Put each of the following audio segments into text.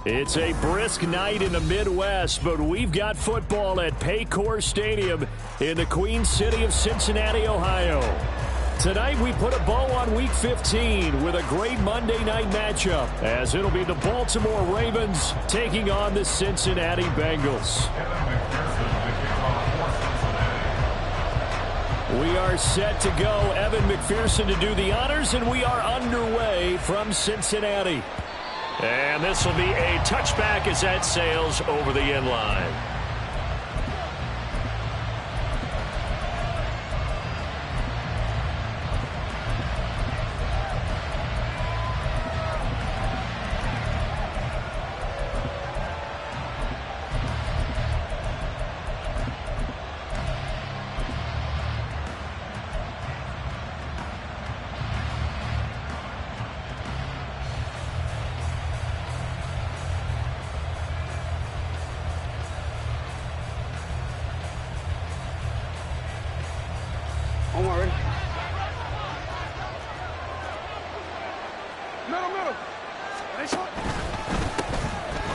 It's a brisk night in the Midwest, but we've got football at Paycor Stadium in the Queen City of Cincinnati, Ohio. Tonight we put a bow on Week 15 with a great Monday night matchup, as it'll be the Baltimore Ravens taking on the Cincinnati Bengals. We are set to go. Evan McPherson to do the honors, and we are underway from Cincinnati. And this will be a touchback as that sails over the end line.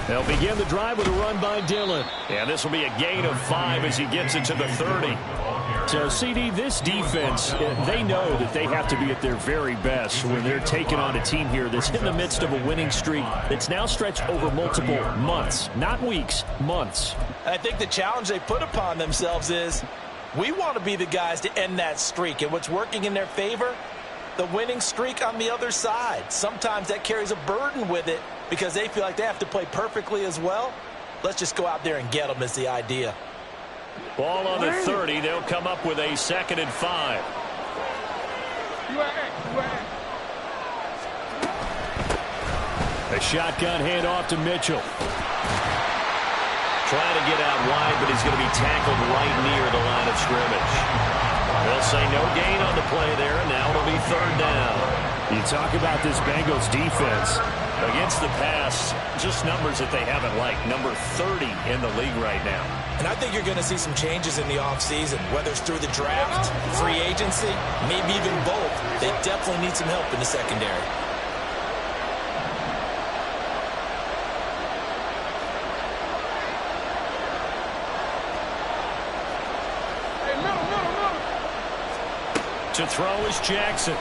They'll begin the drive with a run by Dillon. And this will be a gain of 5 as he gets it to the 30. So, CD, this defense, they know that they have to be at their very best when they're taking on a team here that's in the midst of a winning streak that's now stretched over multiple months, not weeks, months. I think the challenge they put upon themselves is we want to be the guys to end that streak. And what's working in their favor? The winning streak on the other side. Sometimes that carries a burden with it because they feel like they have to play perfectly as well. Let's just go out there and get them is the idea. Ball on the 30. They'll come up with a 2nd and 5. A shotgun handoff to Mitchell. Trying to get out wide, but he's going to be tackled right near the line of scrimmage. They'll say no gain on the play there, and now it'll be 3rd down. You talk about this Bengals defense. Against the pass, just numbers that they haven't liked. Number 30 in the league right now. And I think you're going to see some changes in the offseason, whether it's through the draft, free agency, maybe even both. They definitely need some help in the secondary. To throw is Jackson.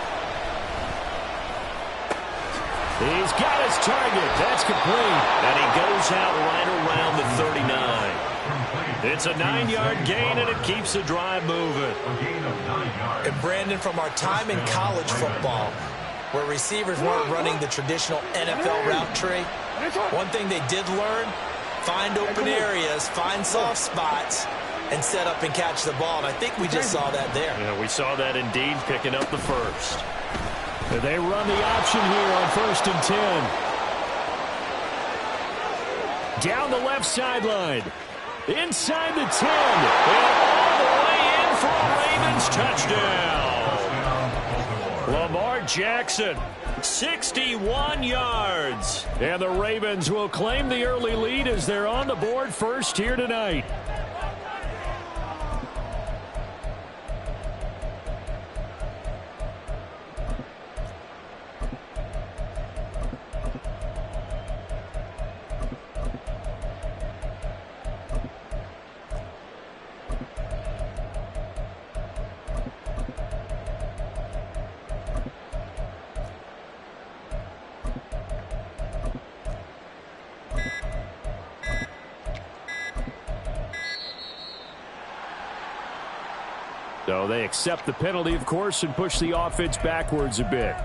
He's got his target. That's complete. And he goes out right around the 39. It's a 9-yard gain, and it keeps the drive moving. And, Brandon, from our time in college football, where receivers weren't running the traditional NFL route tree, one thing they did learn, find open areas, find soft spots, and set up and catch the ball. And I think we just saw that there. Yeah, we saw that indeed, picking up the first. They run the option here on 1st and 10. Down the left sideline. Inside the 10. And all the way in for a Ravens touchdown. Lamar Jackson, 61 yards. And the Ravens will claim the early lead as they're on the board first here tonight. So they accept the penalty, of course, and push the offense backwards a bit.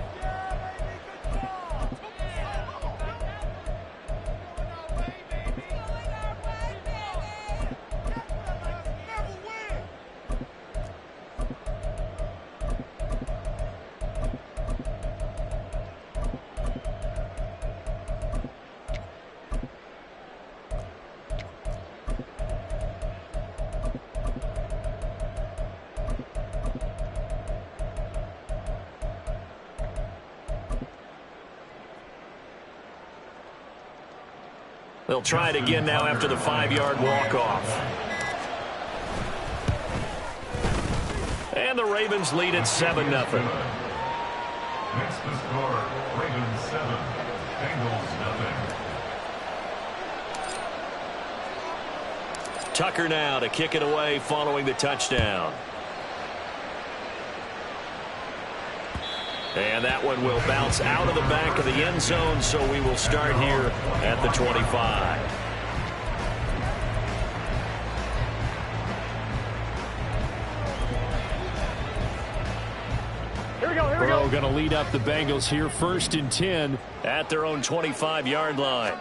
They'll try it again now after the 5-yard walk-off. And the Ravens lead at 7-0. Next to score, Ravens 7, Bengals 0. Tucker now to kick it away following the touchdown. And that one will bounce out of the back of the end zone, so we will start here at the 25. Burrow going to lead up the Bengals here, 1st and 10 at their own 25-yard line.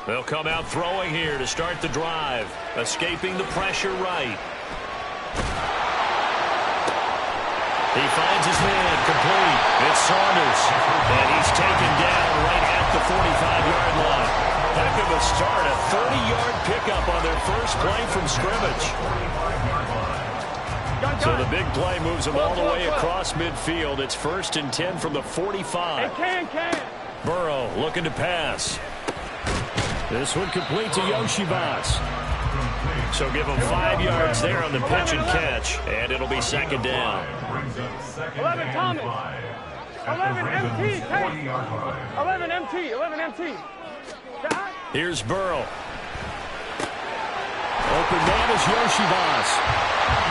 They'll come out throwing here to start the drive, escaping the pressure right. He finds his man complete. It's Saunders, and he's taken down right at the 45-yard line. Heck of a start, a 30-yard pickup on their first play from scrimmage. So the big play moves them all the way across midfield. It's 1st and 10 from the 45. Burrow looking to pass. This one complete to Yoshibas. So give him 5 yards there on the pitch and catch, and it'll be 2nd down. 11 Thomas. 11 MT. 11 MT. 11 MT. Here's Burrow. Open man is Yoshibas.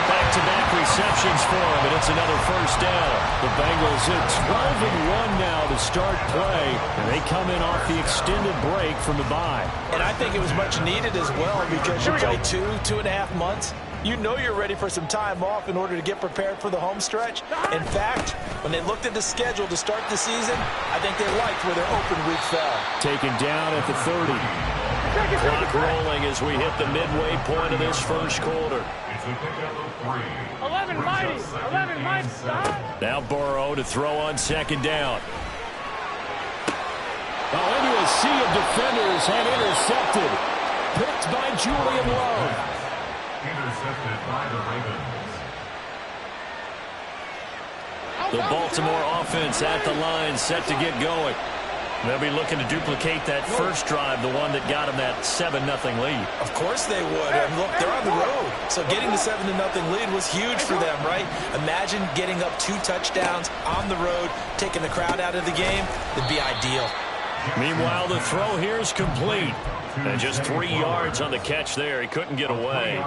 Back-to-back receptions for him, and it's another 1st down. The Bengals at 12-1 now to start play, and they come in off the extended break from the bye. And I think it was much needed as well, because you play 2.5 months. You know you're ready for some time off in order to get prepared for the home stretch. In fact, when they looked at the schedule to start the season, I think they liked where their open week fell. Taken down at the 30. Clock rolling as we hit the midway point of this first quarter. 11 mighty. 11 mighty. Now Burrow to throw on 2nd down. Into a sea of defenders and intercepted. Picked by Julian Love. Intercepted by the Ravens. The Baltimore offense at the line, set to get going. They'll be looking to duplicate that first drive, the one that got them that 7-0 lead. Of course they would. And look, they're on the road. So getting the 7-0 lead was huge for them, right? Imagine getting up 2 touchdowns on the road, taking the crowd out of the game. It'd be ideal. Meanwhile, the throw here is complete. And just 3 yards on the catch there. He couldn't get away.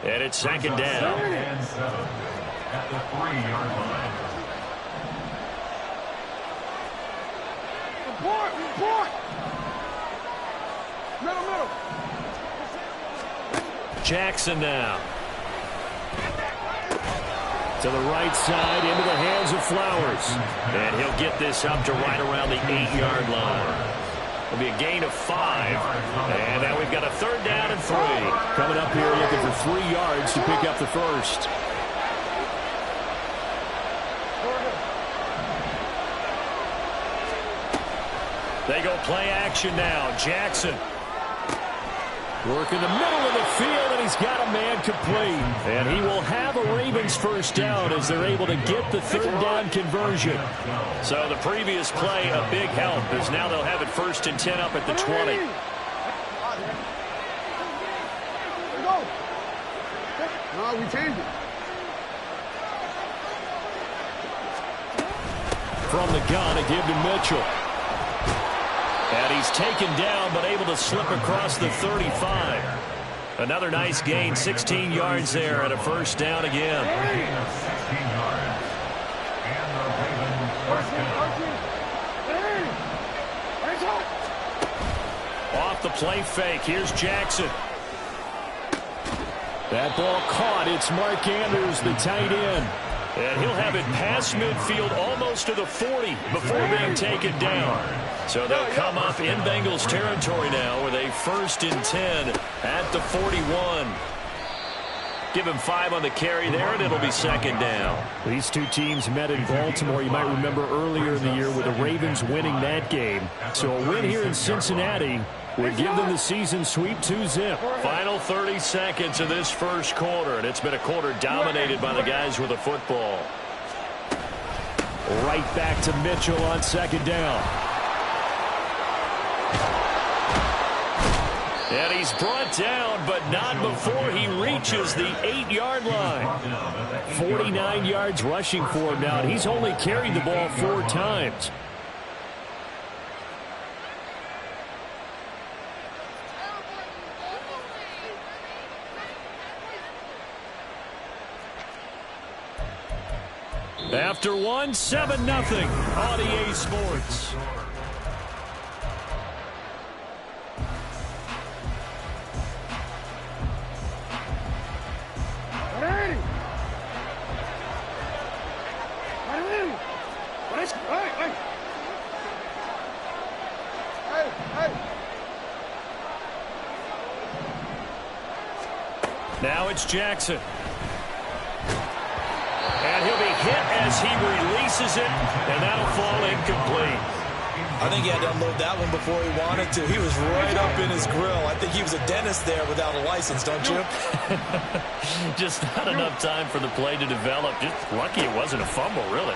And it's 2nd down. At the 3-yard line. Report. Middle. Jackson now. To the right side, into the hands of Flowers. And he'll get this up to right around the 8-yard line. It'll be a gain of 5. And now we've got a 3rd down and 3. Coming up here looking for 3 yards to pick up the first. They go play action now. Jackson. Work in the middle of the field, and he's got a man complete. And he will have a Ravens 1st down as they're able to get the 3rd down conversion. So the previous play, a big help, as now they'll have it 1st and 10 up at the 20. No, we changed it. From the gun, a give to Mitchell. And he's taken down, but able to slip across the 35. Another nice gain, 16 yards there, and a 1st down again. Off the play fake, here's Jackson. That ball caught. It's Mark Andrews, the tight end. And he'll have it past midfield almost to the 40 before being taken down. So they'll come up in Bengals territory now with a 1st and 10 at the 41. Give him 5 on the carry there, and it'll be 2nd down. These two teams met in Baltimore. You might remember earlier in the year with the Ravens winning that game. So a win here in Cincinnati would give them the season sweep 2-zip. Final 30 seconds of this first quarter, and it's been a quarter dominated by the guys with the football. Right back to Mitchell on 2nd down. And he's brought down, but not before he reaches the 8-yard line. 49 yards rushing for him now, and he's only carried the ball 4 times. After one, 7-0 on EA Sports. Now it's Jackson. And he'll be hit as he releases it, and that'll fall incomplete. I think he had to unload that one before he wanted to. He was right up in his grill. I think he was a dentist there without a license, don't you? Just not enough time for the play to develop. Just lucky it wasn't a fumble, really.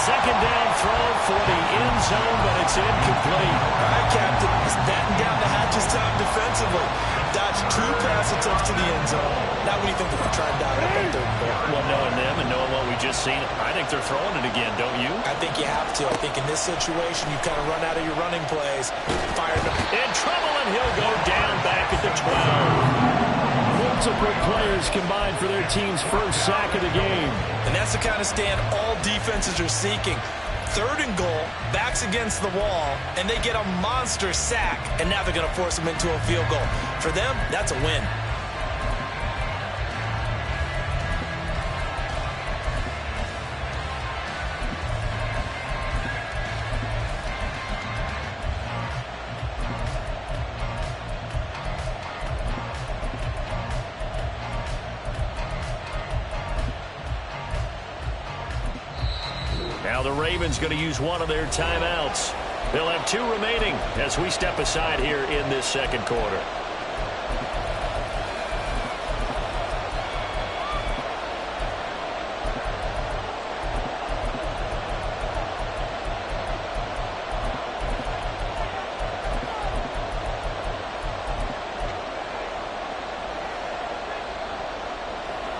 Second down throw for the end zone, but it's incomplete. All right, Captain. He's batten down the hatches time defensively. Dodged 2 pass attempts to the end zone. Now what do you think they're going to try and dial up on 3rd and 4? Well, knowing them and knowing what we just seen, I think they're throwing it again, don't you? I think you have to. I think in this situation, you kind of run out of your running plays. Fired them. In trouble, and he'll go down back at the 12. Multiple players combined for their team's first sack of the game. And that's the kind of stand all defenses are seeking. 3rd and goal, backs against the wall, and they get a monster sack, and now they're going to force them into a field goal. For them, that's a win. Now the Ravens going to use one of their timeouts. They'll have 2 remaining as we step aside here in this second quarter.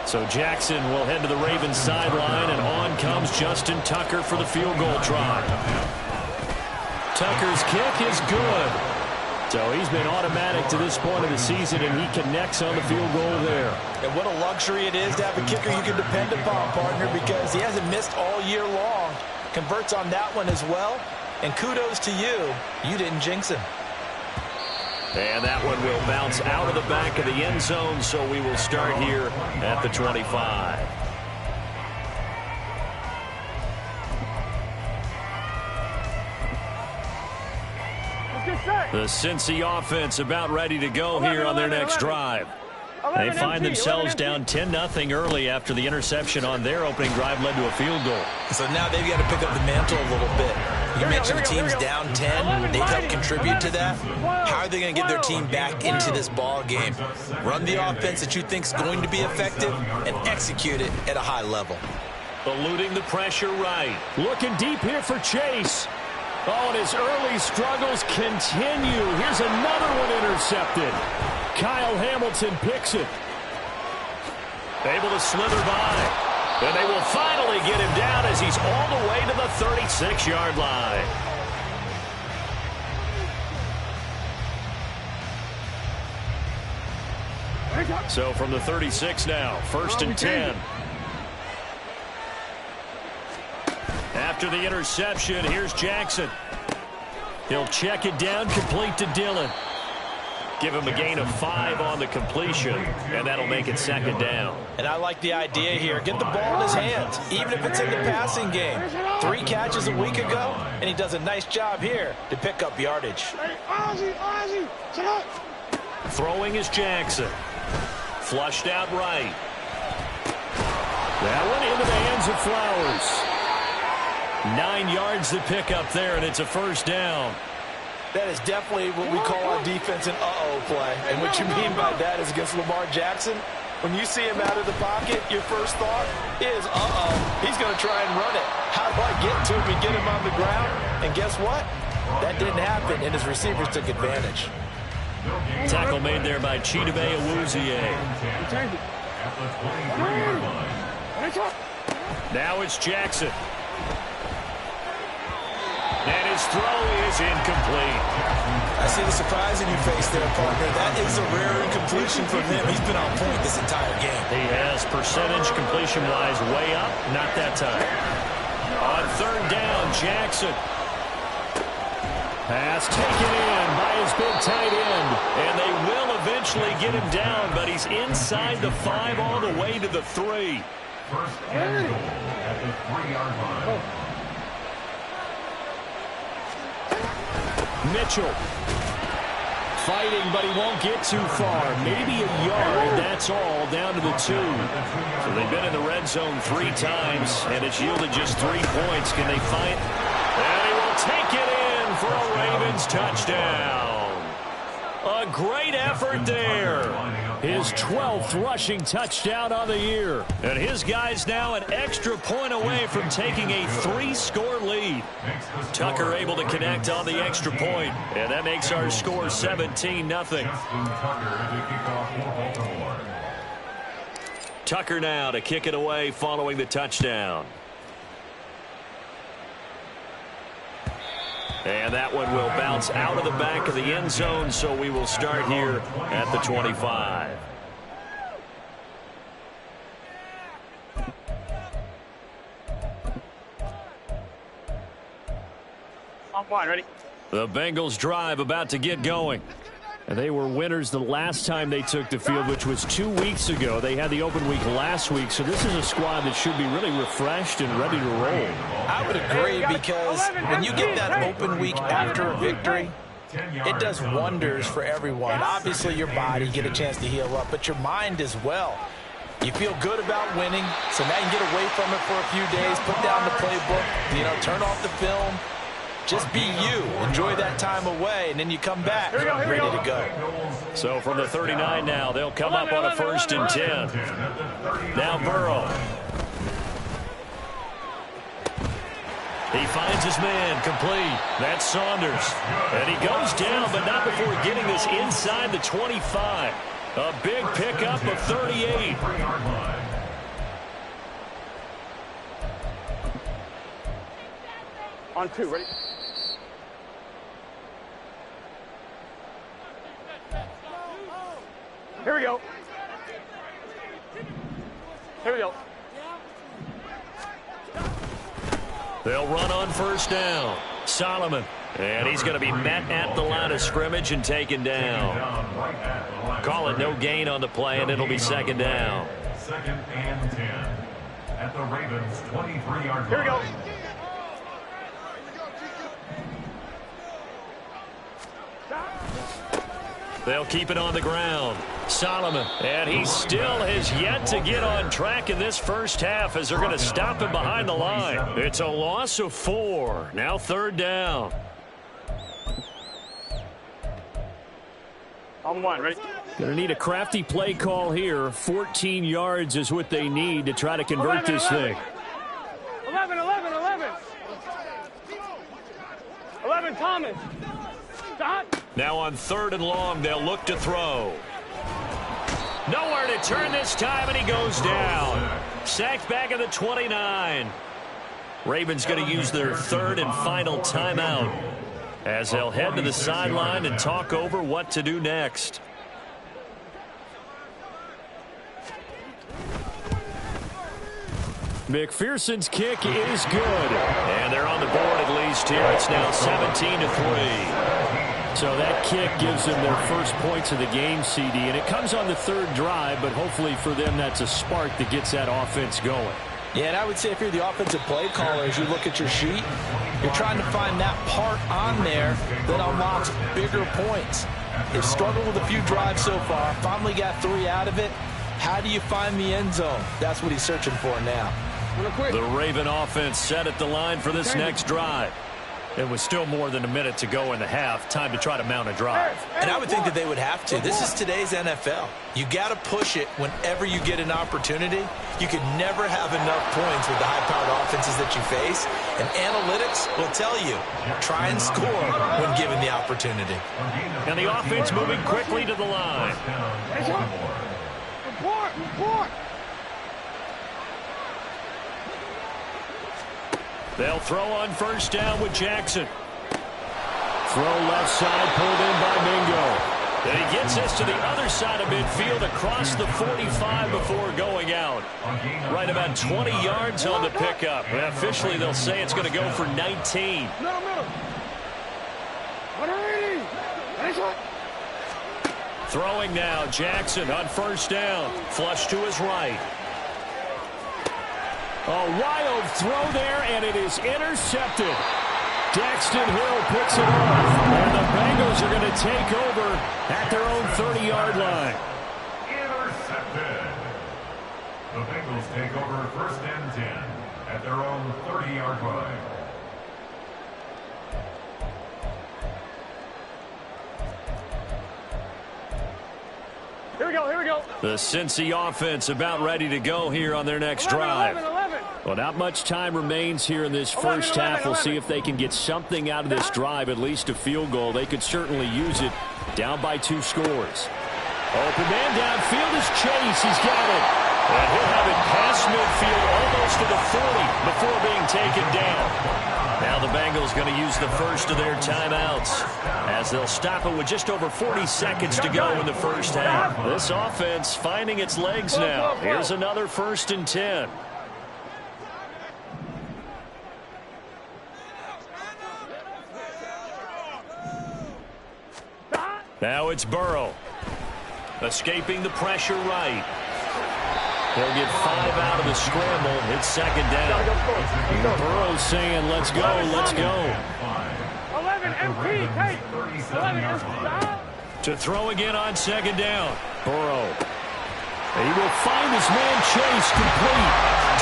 So Jackson will head to the Ravens sideline, and on comes Justin Tucker for the field goal try. Tucker's kick is good. So he's been automatic to this point of the season, and he connects on the field goal there. And what a luxury it is to have a kicker you can depend upon, partner, because he hasn't missed all year long. Converts on that one as well. And kudos to you. You didn't jinx him. And that one will bounce out of the back of the end zone, so we will start here at the 25. The Cincy offense about ready to go here on their next drive. They find themselves down 10-0 early after the interception on their opening drive led to a field goal. So now they've got to pick up the mantle a little bit. You mentioned the team's down 10. They've helped contribute to that. How are they going to get their team back into this ball game? Run the offense that you think is going to be effective and execute it at a high level. Eluding the pressure right. Looking deep here for Chase. Oh, and his early struggles continue. Here's another one intercepted. Kyle Hamilton picks it. Able to slither by. And they will finally get him down as he's all the way to the 36-yard line. So from the 36 now, 1st and 10. After the interception, here's Jackson. He'll check it down, complete to Dillon. Give him a gain of 5 on the completion, and that'll make it 2nd down. And I like the idea here. Get the ball in his hands, even if it's in the passing game. 3 catches a week ago, and he does a nice job here to pick up yardage. Throwing is Jackson. Flushed out right. That one into the hands of Flowers. 9 yards to pick up there, and it's a 1st down. That is definitely what we call our defense an uh-oh play. And what you mean by that is against Lamar Jackson, when you see him out of the pocket, your first thought is, uh-oh, he's going to try and run it. How do I get to him and get him on the ground? And guess what? That didn't happen, and his receivers took advantage. Tackle made there by Chidobe Awuzie. Now it's Jackson. And his throw is incomplete. I see the surprise in your face there, partner. That is a rare incompletion from him. He's been on point this entire game. He has percentage completion-wise way up? Not that time. On third down, Jackson. Pass taken in by his big tight end. And they will eventually get him down, but he's inside the 5 all the way to the 3. First and goal at the 3-yard line. Mitchell. Fighting, but he won't get too far. Maybe a yard, that's all, down to the 2. So they've been in the red zone 3 times, and it's yielded just 3 points. Can they find? And he will take it in for a Ravens touchdown. A great effort there. His 12th rushing touchdown on the year. And his guys now an extra point away from taking a 3-score lead. Tucker able to connect on the extra point. And that makes our score 17-0. Tucker now to kick it away following the touchdown. And that one will bounce out of the back of the end zone, so we will start here at the 25. On one, ready? The Bengals drive about to get going. And they were winners the last time they took the field, which was 2 weeks ago. They had the open week last week, so this is a squad that should be really refreshed and ready to roll. I would agree, because when you get that open week after a victory, it does wonders for everyone. Obviously, your body, you get a chance to heal up, but your mind as well. You feel good about winning, so now you can get away from it for a few days, put down the playbook, turn off the film. Just be you. Enjoy that time away, and then you come back ready to go. So from the 39 now, they'll come up on a 1st and 10. Now Burrow. He finds his man complete. That's Saunders. And he goes down, but not before getting this inside the 25. A big pickup of 38. On 2, ready? Here we go. Here we go. They'll run on 1st down. Solomon. And he's going to be met at the line of scrimmage and taken down. Call it no gain on the play, and it'll be 2nd down. 2nd and 10 at the Ravens' 23-yard line. Here we go. They'll keep it on the ground. Solomon, and he still has yet to get on track in this first half as they're going to stop him behind the line. It's a loss of 4. Now 3rd down. On 1, ready? Going to need a crafty play call here. 14 yards is what they need to try to convert this thing. 11, Thomas. Stop. Now on 3rd and long, they'll look to throw. Nowhere to turn this time, and he goes down. Sacked back at the 29. Ravens going to use their 3rd and final timeout as they'll head to the sideline and talk over what to do next. McPherson's kick is good. And they're on the board at least here. It's now 17-3. So that kick gives them their first points of the game, CD. And it comes on the 3rd drive, but hopefully for them that's a spark that gets that offense going. Yeah, and I would say if you're the offensive play caller, as you look at your sheet, you're trying to find that part on there that unlocks bigger points. They've struggled with a few drives so far. Finally got 3 out of it. How do you find the end zone? That's what he's searching for now. The Raven offense set at the line for this next drive. It was still more than a minute to go in the half. Time to try to mount a drive. And I would think that they would have to. This is today's NFL. You got to push it whenever you get an opportunity. You could never have enough points with the high-powered offenses that you face. And analytics will tell you, try and score when given the opportunity. And the offense moving quickly to the line. Report. They'll throw on 1st down with Jackson. Throw left side, pulled in by Mingo. And he gets this to the other side of midfield across the 45 before going out. Right about 20 yards on the pickup. And officially, they'll say it's going to go for 19. Throwing now, Jackson on first down. Flush to his right. A wild throw there, and it is intercepted. Daxton Hill picks it off, and the Bengals are going to take over at their own 30-yard line. Intercepted. The Bengals take over 1st and 10 at their own 30-yard line. Here we go, here we go. The Cincy offense about ready to go here on their next 11, drive. 11, 11. Well, not much time remains here in this first half. We'll see if they can get something out of this drive, at least a field goal. They could certainly use it. Down by 2 scores. Open man downfield is Chase. He's got it. And he'll have it past midfield almost to the 40 before being taken down. Now the Bengals going to use the first of their timeouts as they'll stop it with just over 40 seconds to go in the first half. This offense finding its legs now. Here's another 1st and 10. Now it's Burrow. Escaping the pressure right. They'll get 5 out of the scramble. It's 2nd down. Burrow's saying, let's go, let's go. 11 MP, Kate. 11 MP. To throw again on 2nd down. Burrow. He will find his man Chase complete.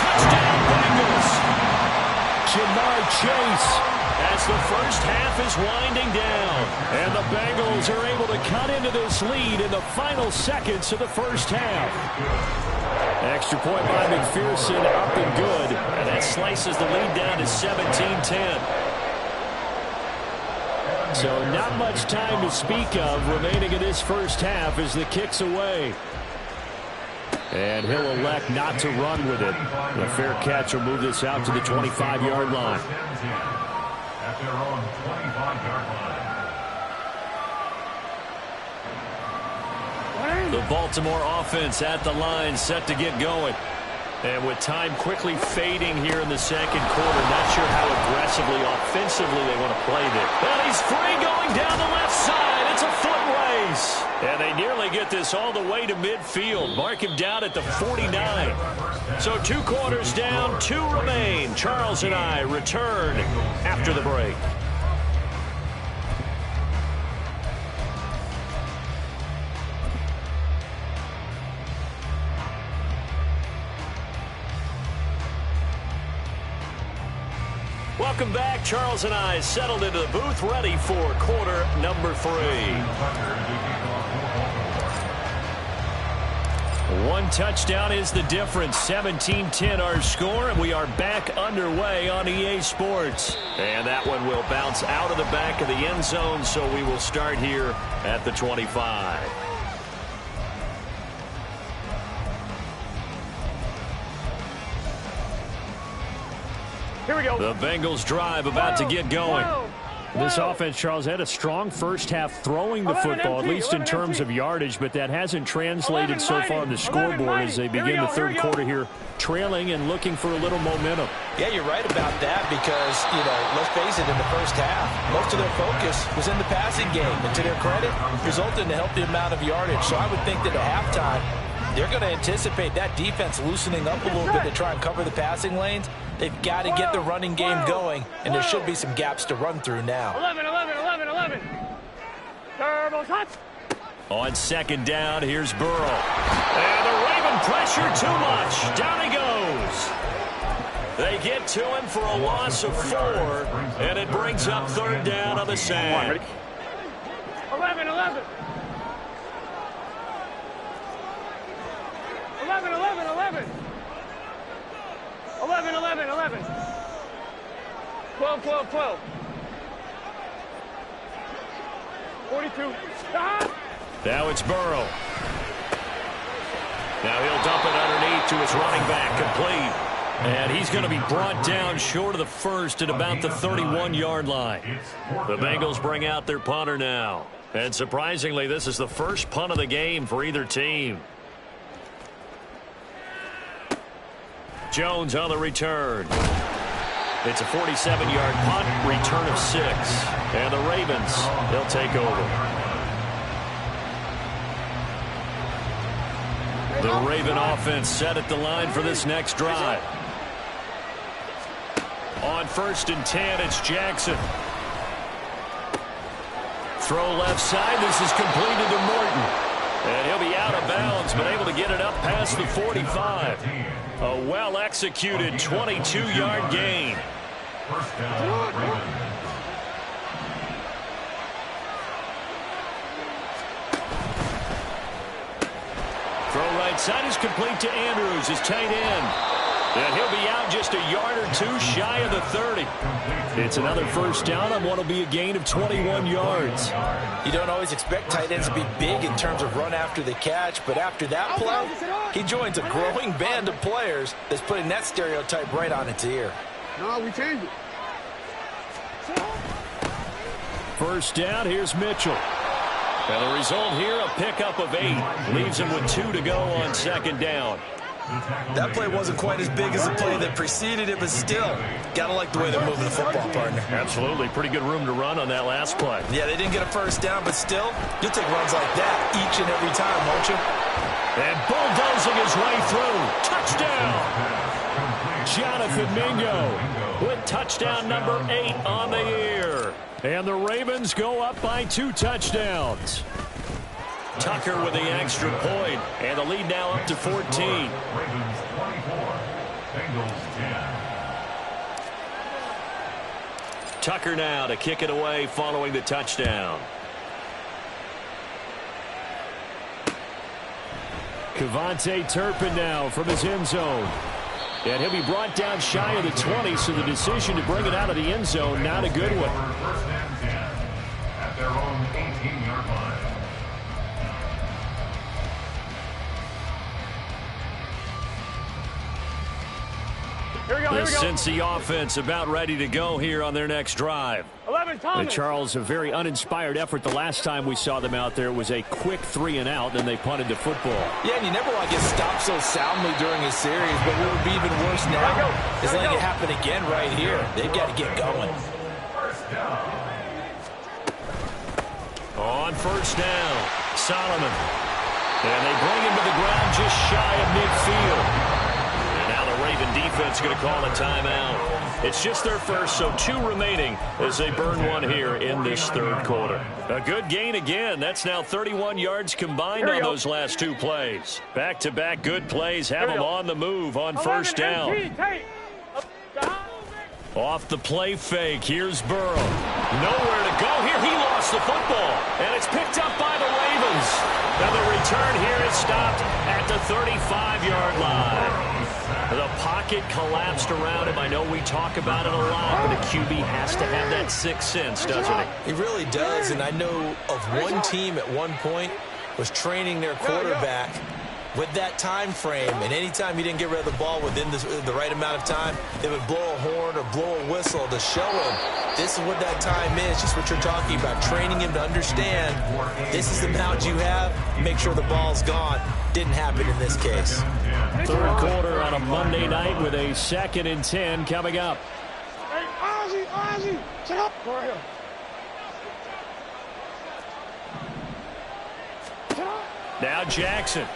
Touchdown Bengals. Jamar Chase as the first half is winding down. And the Bengals are able to cut into this lead in the final seconds of the first half. Extra point by McPherson, up and good. And that slices the lead down to 17-10. So not much time to speak of remaining in this first half as the kick's away. And he'll elect not to run with it. The fair catch will move this out to the 25-yard line. At their own 25-yard line. The Baltimore offense at the line, set to get going. And with time quickly fading here in the 2nd quarter, not sure how aggressively, offensively they want to play this. And he's free going down the left side. It's a foot race. And they nearly get this all the way to midfield. Mark him down at the 49. So 2 quarters down, 2 remain. Charles and I return after the break. Welcome back. Charles and I settled into the booth, ready for quarter number 3. 1 touchdown is the difference. 17-10 our score, and we are back underway on EA Sports. And that one will bounce out of the back of the end zone, so we will start here at the 25. Here we go. The Bengals drive about to get going. This offense, Charles, had a strong first half throwing the football, at least in terms of yardage, but that hasn't translated so far on the scoreboard as they begin the 3rd quarter here, trailing and looking for a little momentum. Yeah, you're right about that because, let's face it, in the first half, most of their focus was in the passing game. And to their credit, resulted in a healthy amount of yardage. So I would think that at halftime, they're going to anticipate that defense loosening up a little bit to try and cover the passing lanes. They've got to get the running game going, and there should be some gaps to run through now. 11, 11, 11, 11. Turbo shots. On 2nd down, here's Burrow. And the Raven pressure too much. Down he goes. They get to him for a loss of 4, and it brings up 3rd down on the sack. 11, 11. 11, 11, 11. 11, 11, 11. 12, 12, 12. 42. Ah! Now it's Burrow. Now he'll dump it underneath to his running back, complete. And he's going to be brought down short of the first at about the 31-yard line. The Bengals bring out their punter now. And surprisingly, this is the first punt of the game for either team. Jones on the return. It's a 47-yard punt, return of 6. And the Ravens, they'll take over. The Raven offense set at the line for this next drive. On 1st and 10, it's Jackson. Throw left side. This is completed to Morton. And he'll be out of bounds, but able to get it up past the 45. A well-executed 22-yard gain. First down, Ravens. Throw right side is complete to Andrews, his tight end. And he'll be out just a yard or 2 shy of the 30. It's another first down on what will be a gain of 21 yards. You don't always expect tight ends to be big in terms of run after the catch, but after that play, he joins a growing band of players that's putting that stereotype right on its ear. No, we changed it. First down, here's Mitchell. And the result here, a pickup of 8. Leaves him with 2 to go on 2nd down. That play wasn't quite as big as the play that preceded it, but still, gotta like the way they're moving the football, partner. Absolutely. Pretty good room to run on that last play. Yeah, they didn't get a first down, but still, you'll take runs like that each and every time, won't you? And bulldozing his way through. Touchdown! Jonathan Mingo with touchdown number 8 on the year. And the Ravens go up by 2 touchdowns. Tucker with the extra point, and the lead now up to 14. Ravens 24, Bengals 10. Tucker now to kick it away following the touchdown. Kevontae Turpin now from his end zone. And he'll be brought down shy of the 20, so the decision to bring it out of the end zone, not a good one. First and 10 at their own 18-yard line. Here we go, The here we go. Cincy offense about ready to go here on their next drive. 11, Thomas. Charles, a very uninspired effort the last time we saw them out there. It was a quick 3 and out, and they punted the football. Yeah, and you never want to get stopped so soundly during a series, but what would be even worse now is letting it happen again right here. They've got to get going. On first down, Solomon. And they bring him to the ground just shy of midfield. And now the Raven defense going to call a timeout. It's just their first, so 2 remaining as they burn 1 here in this 3rd quarter. A good gain again. That's now 31 yards combined on those last 2 plays. Back-to-back good plays have them on the move on first down. Off the play fake, here's Burrow. Nowhere to go here. He lost the football, and it's picked up by the Ravens. Now the return here is stopped at the 35-yard line. The pocket collapsed around him. I know we talk about it a lot, but a QB has to have that 6th sense, doesn't he? He really does, and I know of one team at one point was training their quarterback with that time frame, and anytime you didn't get rid of the ball within the right amount of time, they would blow a horn or blow a whistle to show him this is what that time is, just what you're talking about, training him to understand this is the amount you have, make sure the ball's gone. Didn't happen in this case. 3rd quarter on a Monday night with a 2nd and 10 coming up. Hey, Ozzy, shut up. Go right here. Shut up. Now Jackson.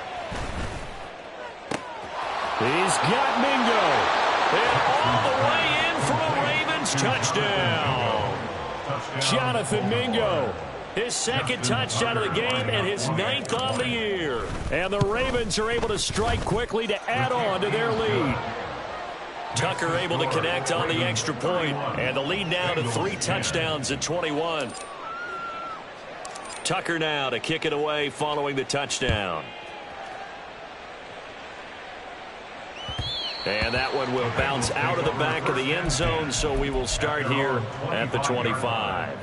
He's got Mingo. And all the way in for a Ravens touchdown. Jonathan Mingo. His 2nd touchdown of the game and his 9th on the year. And the Ravens are able to strike quickly to add on to their lead. Tucker able to connect on the extra point, and the lead now to 3 touchdowns at 21. Tucker now to kick it away following the touchdown. And that one will bounce out of the back of the end zone, so we will start here at the 25.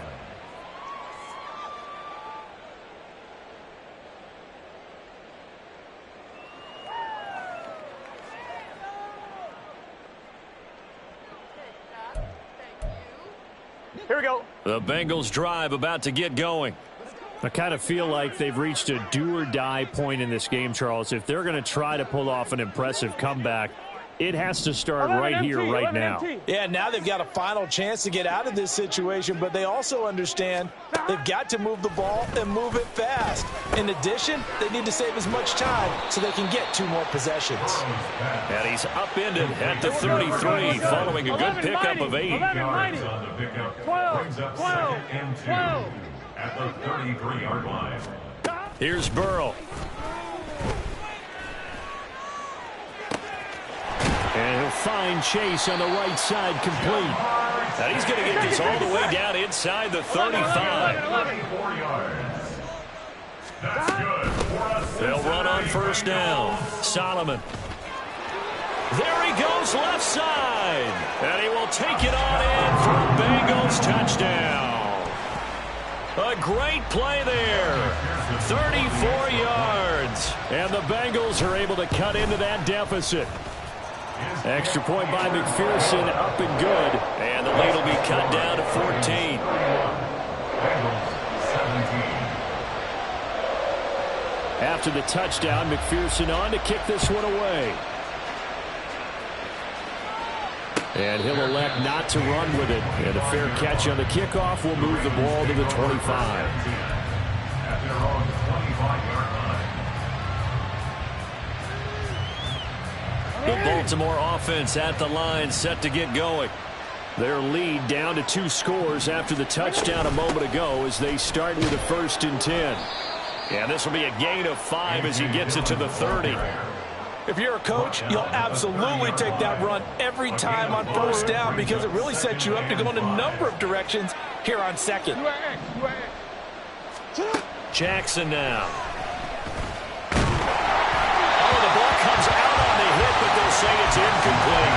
Here we go. The Bengals drive about to get going. I kind of feel like they've reached a do-or-die point in this game, Charles. If they're going to try to pull off an impressive comeback, it has to start right here, right now. Yeah, now they've got a final chance to get out of this situation, but they also understand they've got to move the ball and move it fast. In addition, they need to save as much time so they can get 2 more possessions. And he's upended at the 33 following a good pickup of 8. 12, 12. At the 33-yard line. Here's Burrow. And he'll find Chase on the right side complete. And he's going to get this all the way down inside the 35. 34 yards. That's good. They'll run on first down. Solomon. There he goes left side. And he will take it on in for a Bengals touchdown. A great play there. 34 yards. And the Bengals are able to cut into that deficit. Extra point by McPherson, up and good. And the lead will be cut down to 14. After the touchdown, McPherson on to kick this one away. And he'll elect not to run with it. And a fair catch on the kickoff will move the ball to the 25. At their own 25-yard line. The Baltimore offense at the line, set to get going. Their lead down to 2 scores after the touchdown a moment ago as they start with a 1st and 10. And this will be a gain of 5 as he gets it to the 30. If you're a coach, you'll absolutely take that run every time on first down because it really sets you up to go in a number of directions here on second. Jackson now. Oh, the ball comes out on the hit, but they'll say it's incomplete.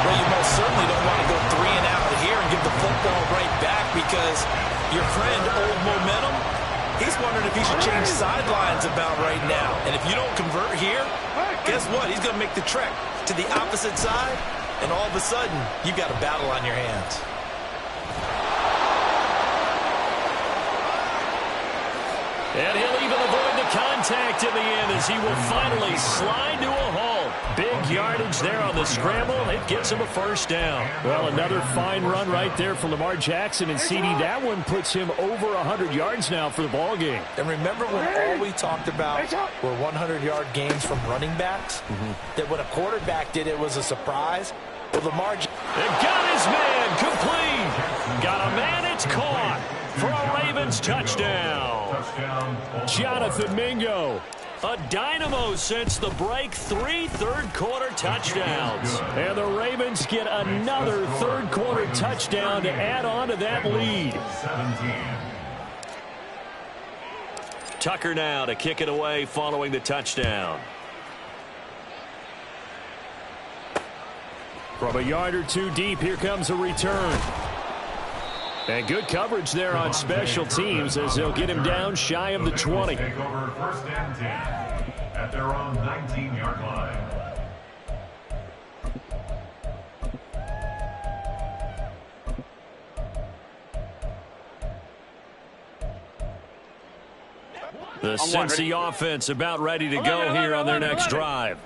Well, you most certainly don't want to go 3 and out here and give the football right back because your friend, Old Momentum, he's wondering if he should change sidelines about right now. And if you don't convert here, guess what? He's going to make the trek to the opposite side, and all of a sudden, you've got a battle on your hands. And he'll even avoid the contact in the end as he will finally slide to a halt. Big yardage there on the scramble. It gets him a 1st down. Well, another fine run right there from Lamar Jackson. And CD, that one puts him over 100 yards now for the ball game. And remember when all we talked about were 100-yard gains from running backs? That when a quarterback did it was a surprise? Well, Lamar got his man complete. Got a man, it's caught for a Ravens touchdown. Jonathan Mingo. A dynamo since the break, 3 third-quarter touchdowns. And the Ravens get another third-quarter touchdown to add on to that lead. 17. Tucker now to kick it away following the touchdown. From a yard or 2 deep, here comes a return. And good coverage there on special teams as they'll get him down shy of the 20. Take over 1st and 10 at their own 19-yard line. The Cincy offense about ready to go here on their next drive.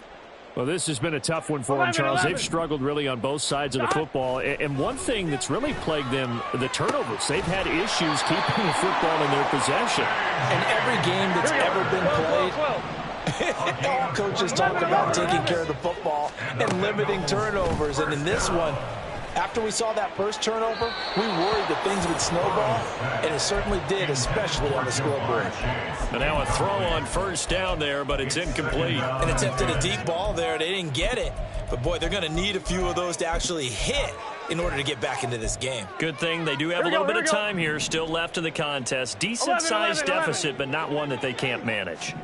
Well, this has been a tough one for them, Charles. They've struggled really on both sides of the football. And one thing that's really plagued them, the turnovers. They've had issues keeping the football in their possession. In every game that's ever been played, all coaches talk about taking care of the football and limiting turnovers. And in this one, after we saw that first turnover, we worried that things would snowball, and it certainly did, especially on the scoreboard. And now a throw on first down there, but it's incomplete. And attempted a deep ball there. They didn't get it. But, boy, they're going to need a few of those to actually hit in order to get back into this game. Good thing they do have a little bit of time here still left in the contest. Decent-sized deficit, but not one that they can't manage.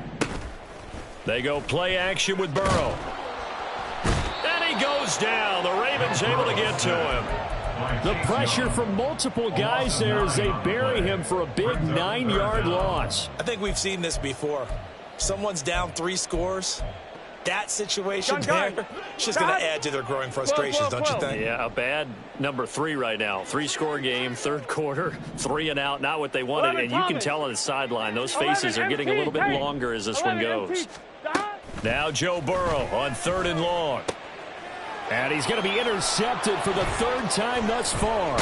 They go play action with Burrow. And he goes down. The Ravens able to get to him. The pressure from multiple guys there as they bury him for a big 9-yard loss. I think we've seen this before. Someone's down 3 scores. that situation there, it's just going to add to their growing frustrations, don't you think? Yeah, a bad number 3 right now. 3-score game, third quarter, 3 and out, not what they wanted. And you can tell on the sideline, those faces are getting a little bit longer as this one goes. Now Joe Burrow on 3rd and long. And he's going to be intercepted for the 3rd time thus far.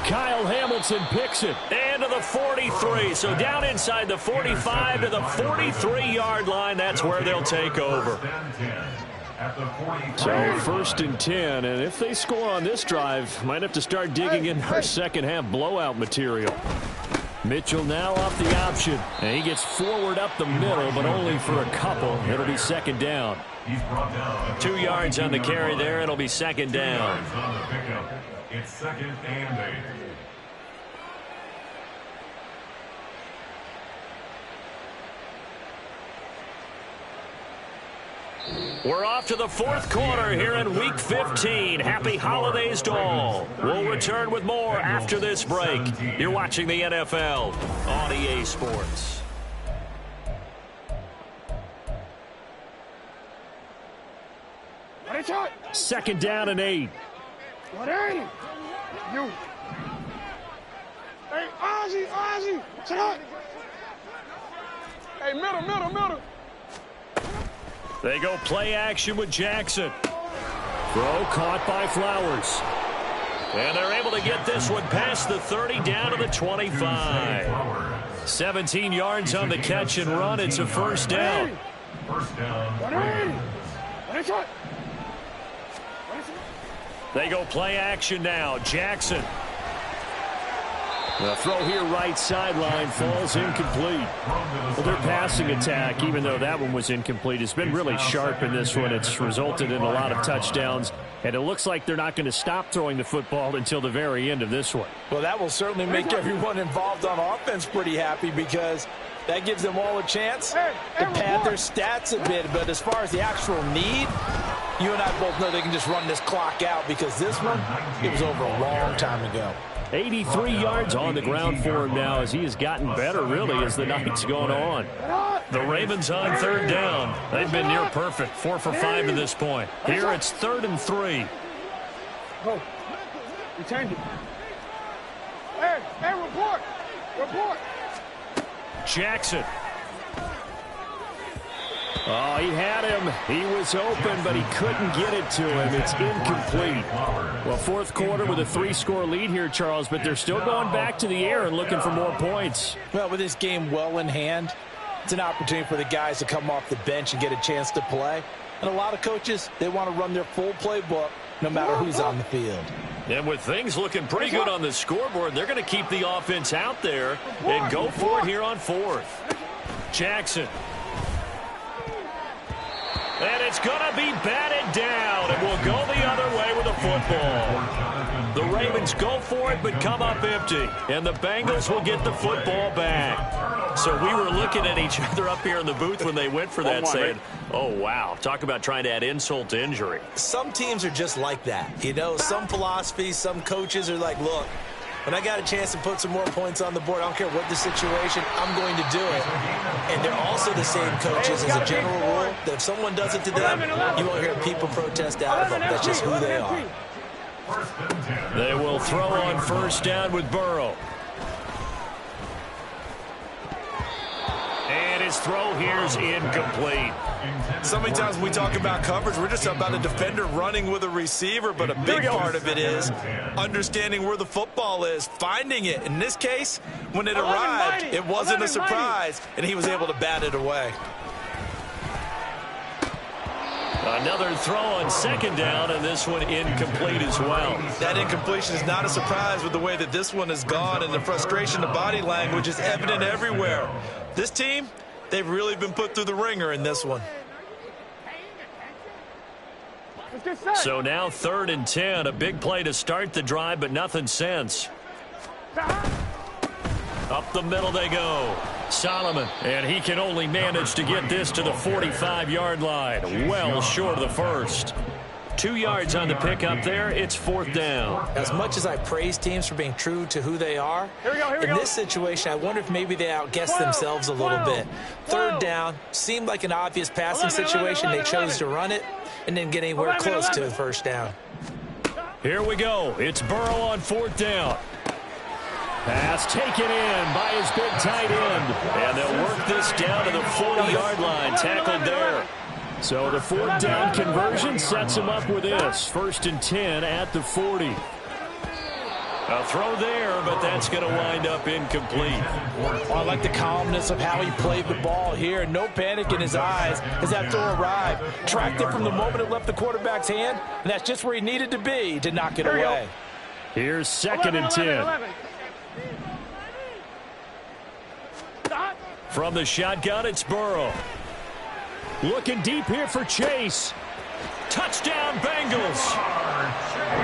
Kyle Hamilton picks it. And to the 43. So down inside the 45 to the 43-yard line. That's where they'll take over. So 1st and 10. And if they score on this drive, might have to start digging in our second-half blowout material. Mitchell now off the option. And he gets forward up the middle, but only for a couple. It'll be 2nd down. 2 yards on the carry there. It'll be 2nd down. It's 2nd and 8. We're off to the 4th quarter here in Week 15. Happy holidays to all. We'll return with more after this break. You're watching the NFL on EA Sports. 2nd down and 8. You. Hey, Ozzie, check out. Hey, middle. They go play action with Jackson. Throw caught by Flowers. And they're able to get this one past the 30 down to the 25. 17 yards on the catch and run. It's a 1st down. First down. They go play action now. Jackson. The throw here right sideline falls incomplete. Well, their passing attack, even though that one was incomplete, has been really sharp in this one. It's resulted in a lot of touchdowns, and it looks like they're not going to stop throwing the football until the very end of this one. Well, that will certainly make everyone involved on offense pretty happy because that gives them all a chance to pad their stats a bit. But as far as the actual need, you and I both know they can just run this clock out because this one, it was over a long time ago. 83 yards on the ground for him now as he has gotten better, really, as the night's gone on. The Ravens on 3rd down. They've been near perfect, 4 for 5 to this point. Here it's 3rd and 3. Go. You change it. Hey, report. Jackson. Oh, he had him. He was open, but he couldn't get it to him. It's incomplete. Well, 4th quarter with a 3-score lead here, Charles, but they're still going back to the air and looking for more points. Well, with this game well in hand, it's an opportunity for the guys to come off the bench and get a chance to play. And a lot of coaches, they want to run their full playbook no matter who's on the field. And with things looking pretty good on the scoreboard, they're going to keep the offense out there and go for it here on 4th. Jackson. And it's going to be batted down, and we'll go the other way with the football. The Ravens go for it, but come up empty. And the Bengals will get the football back. So we were looking at each other up here in the booth when they went for that, saying, oh, wow, talk about trying to add insult to injury. Some teams are just like that. You know, some philosophies, some coaches are like, look, when I got a chance to put some more points on the board, I don't care what the situation, I'm going to do it. And they're also the same coaches as a general rule that if someone does it to them, you won't hear people protest out of them. That's just who they are. They will throw on 1st down with Burrow. And his throw here is incomplete. So many times when we talk about coverage, we're just about a defender running with a receiver, but a big part of it is understanding where the football is, finding it. In this case, when it arrived, it wasn't a surprise, and he was able to bat it away. Another throw on 2nd down, and this one incomplete as well. That incompletion is not a surprise with the way that this one has gone, and the frustration of body language is evident everywhere. This team, they've really been put through the ringer in this one. So now 3rd and 10, a big play to start the drive, but nothing since. Up the middle they go. Solomon, and he can only manage to get this to the 45-yard line, well short of the 1st. 2 yards on the pickup there. It's 4th down. As much as I praise teams for being true to who they are, in this situation, I wonder if maybe they outguessed themselves a little bit. 3rd down, seemed like an obvious passing situation. They chose to run it and didn't get anywhere close to the 1st down. Here we go. It's Burrow on 4th down. Pass taken in by his big tight end. And they'll work this down to the 40-yard line. Tackled there. So the 4th down conversion sets him up with this. 1st and 10 at the 40. A throw there, but that's going to wind up incomplete. Well, I like the calmness of how he played the ball here. No panic in his eyes as that throw arrived. Tracked it from the moment it left the quarterback's hand, and that's just where he needed to be to knock it away. Here's 2nd and 10. From the shotgun, it's Burrow. Looking deep here for Chase. Touchdown, Bengals.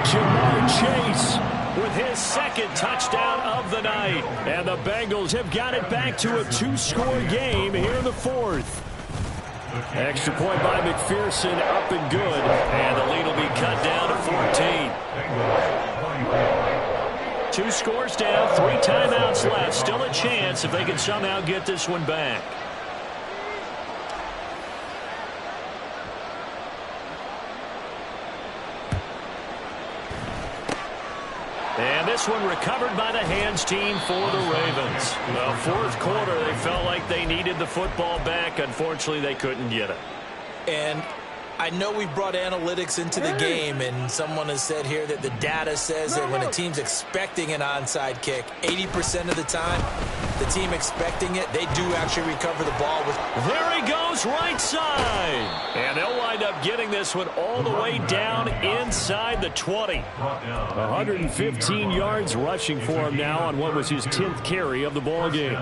Jamar Chase with his 2nd touchdown of the night. And the Bengals have got it back to a 2-score game here in the 4th. Extra point by McPherson, up and good. And the lead will be cut down to 14. 2 scores down, 3 timeouts left. Still a chance if they can somehow get this one back. And this one recovered by the hands team for the Ravens. Well, 4th quarter, they felt like they needed the football back. Unfortunately, they couldn't get it. And I know we brought analytics into the game, and someone has said here that the data says that when a team's expecting an onside kick, 80% of the time, the team expecting it, they do actually recover the ball. There he goes, right side. And they'll wind up getting this one all the way down inside the 20. 115 yards rushing for him now on what was his 10th carry of the ball game.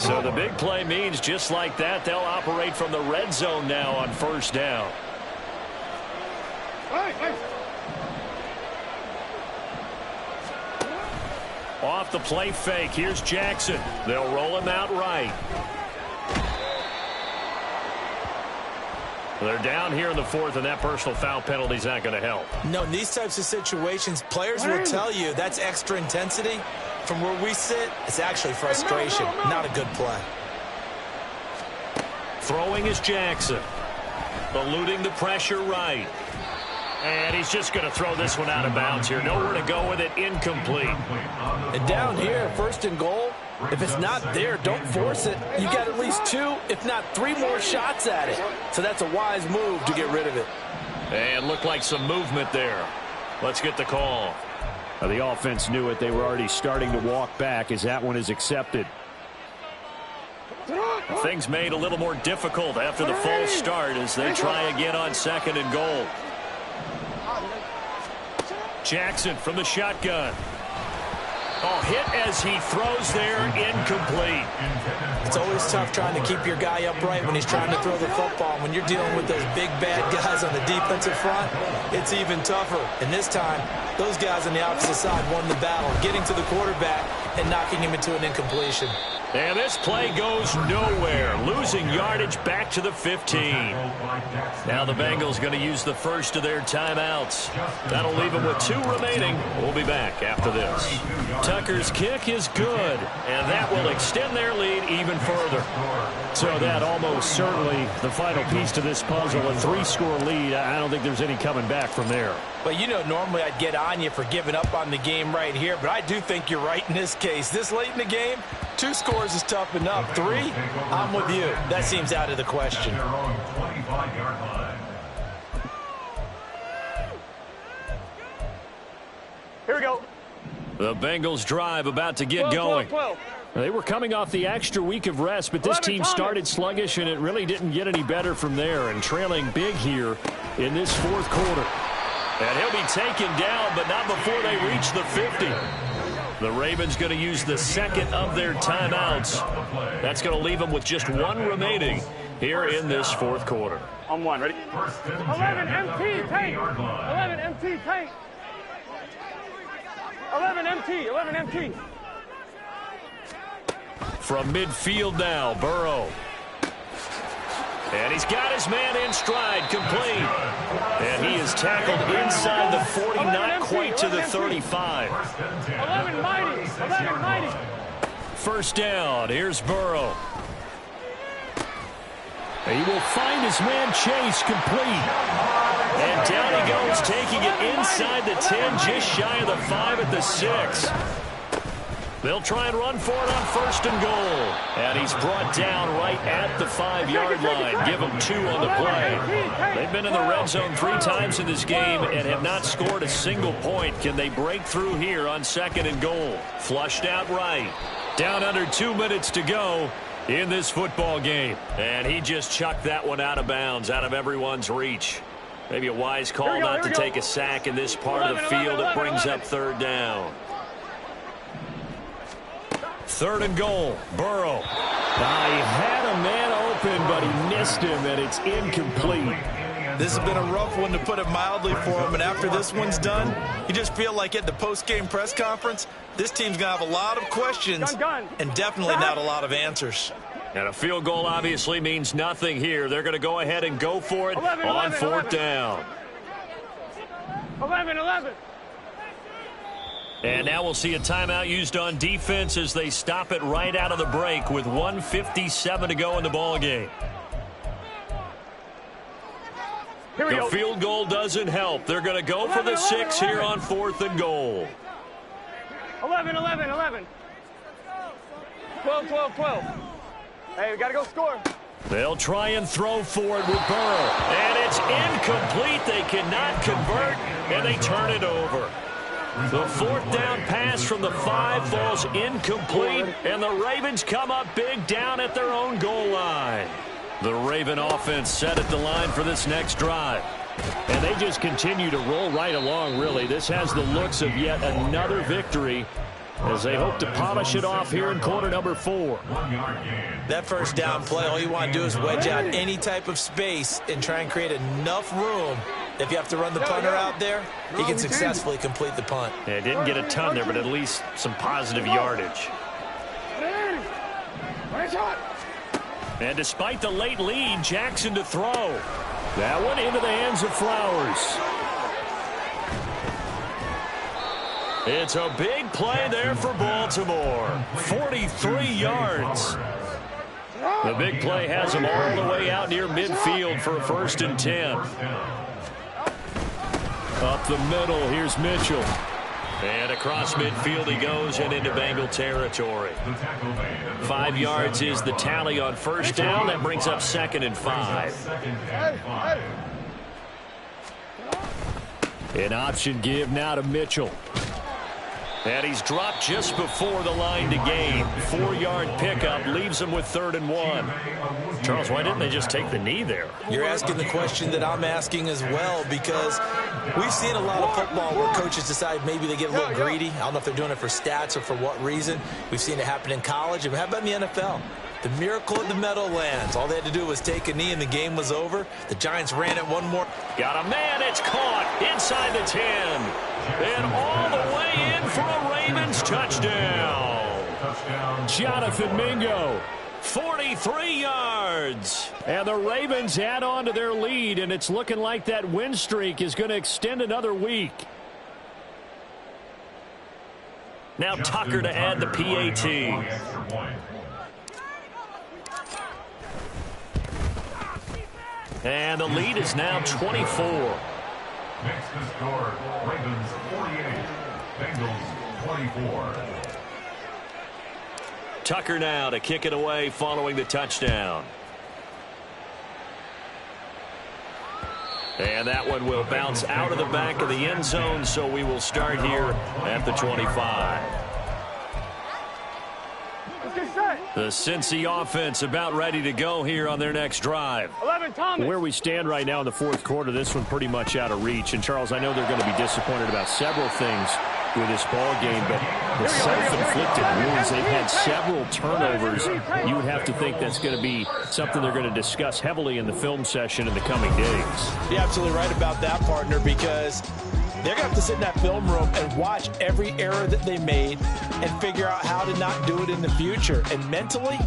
So the big play means just like that, they'll operate from the red zone now on 1st down. Off the play fake. Here's Jackson. They'll roll him out right. They're down here in the 4th, and that personal foul penalty is not going to help. No, in these types of situations, players will tell you that's extra intensity. From where we sit, it's actually frustration. Not a good play. Throwing is Jackson. Eluding the pressure right. And he's just going to throw this one out of bounds here. Nowhere to go with it. Incomplete. And down here, 1st and goal, if it's not there, don't force it. You got at least 2, if not 3 more shots at it. So that's a wise move to get rid of it. And looked like some movement there. Let's get the call. The offense knew it. They were already starting to walk back as that one is accepted. Things made a little more difficult after the false start as they try again on 2nd and goal. Jackson from the shotgun. Oh, hit as he throws there, incomplete. It's always tough trying to keep your guy upright when he's trying to throw the football. When you're dealing with those big, bad guys on the defensive front, it's even tougher. And this time, those guys on the opposite side won the battle, getting to the quarterback and knocking him into an incompletion. And this play goes nowhere. Losing yardage back to the 15. Now the Bengals going to use the first of their timeouts. That'll leave them with 2 remaining. We'll be back after this. Tucker's kick is good, and that will extend their lead even further. So that almost certainly the final piece to this puzzle, a 3-score lead. I don't think there's any coming back from there. Well, you know, normally I'd get on you for giving up on the game right here, but I do think you're right in this case. This late in the game, 2 scores is tough enough. 3, I'm with you. That seems out of the question. Here we go. The Bengals drive about to get going. 12. They were coming off the extra week of rest, but this team started sluggish, and it really didn't get any better from there. And trailing big here in this 4th quarter. And he'll be taken down, but not before they reach the 50. The Ravens going to use the 2nd of their timeouts. That's going to leave them with just 1 remaining here in this 4th quarter. On 1, ready? 11 MT, tank. 11 MT, tank. 11 MT, 11 MT. From midfield now, Burrow. And he's got his man in stride, complete. And he is tackled inside the 40, not quite to the 35. 11 mighty. 11 mighty. First down. Here's Burrow. He will find his man Chase, complete. And down he goes, taking it inside the 10, just shy of the 5 at the 6. They'll try and run for it on first and goal. And he's brought down right at the 5-yard line. Give him 2 on the play. They've been in the red zone 3 times in this game and have not scored a single point. Can they break through here on second and goal? Flushed out right. Down under 2 minutes to go in this football game. And he just chucked that one out of bounds, out of everyone's reach. Maybe a wise call not to take a sack in this part of the field. It brings up third down. Third and goal, Burrow. He had a man open, but he missed him, and it's incomplete. This has been a rough one, to put it mildly, for him. And after this one's done, you just feel like at the post-game press conference, this team's going to have a lot of questions and definitely not a lot of answers. And a field goal obviously means nothing here. They're going to go ahead and go for it on fourth down. 11. And now we'll see a timeout used on defense as they stop it right out of the break with 1:57 to go in the ball game. The field goal doesn't help. They're going to go for the 6 here on fourth and goal. 11. 12. Hey, we got to go score. They'll try and throw for it with Burrow. And it's incomplete. They cannot convert, and they turn it over. The fourth down pass from the 5 falls incomplete, and the Ravens come up big down at their own goal line. The Raven offense set at the line for this next drive. And they just continue to roll right along, really. This has the looks of yet another victory as they hope to polish it off here in quarter number 4. That first down play, all you want to do is wedge out any type of space and try and create enough room. If you have to run the punter out there, he can successfully complete the punt. Yeah, didn't get a ton there, but at least some positive yardage. And despite the late lead, Jackson to throw. That one into the hands of Flowers. It's a big play there for Baltimore. 43 yards. The big play has them all the way out near midfield for a 1st and 10. Up the middle, here's Mitchell. And across midfield he goes and into Bengal territory. 5 yards is the tally on first down. That brings up 2nd and 5. An option give now to Mitchell. And he's dropped just before the line to gain. 4-yard pickup leaves him with 3rd and 1. Charles, why didn't they just take the knee there? You're asking the question that I'm asking as well, because we've seen a lot of football where coaches decide maybe they get a little greedy. I don't know if they're doing it for stats or for what reason. We've seen it happen in college. And how about in the NFL? The miracle of the Meadowlands. All they had to do was take a knee and the game was over. The Giants ran it one more. Got a man. It's caught inside the 10. And all the way in for a Ravens touchdown. Jonathan Mingo. 43 yards. And the Ravens add on to their lead, and it's looking like that win streak is going to extend another week. Now Tucker to add the PAT. And the lead is now 24. Next to score, Ravens 48, Bengals 24. Tucker now to kick it away following the touchdown. And that one will bounce out of the back of the end zone, so we will start here at the 25. The Cincy offense about ready to go here on their next drive. 11, Thomas. Where we stand right now in the fourth quarter, this one pretty much out of reach. And, Charles, I know they're going to be disappointed about several things with this ball game, but the self-inflicted wounds, they've had several turnovers. You would have to think that's going to be something they're going to discuss heavily in the film session in the coming days. You're absolutely right about that, partner, because They're going to have to sit in that film room and watch every error that they made and figure out how to not do it in the future. And mentally,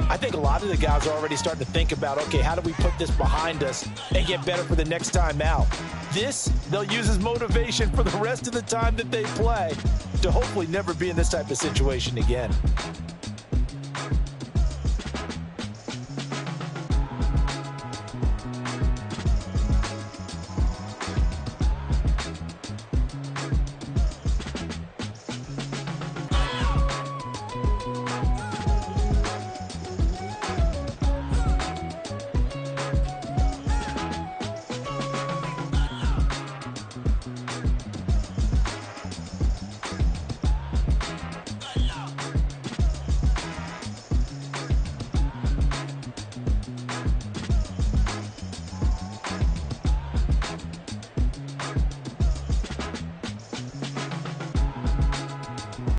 I think a lot of the guys are already starting to think about, okay, how do we put this behind us and get better for the next time out? This, they'll use as motivation for the rest of the time that they play to hopefully never be in this type of situation again.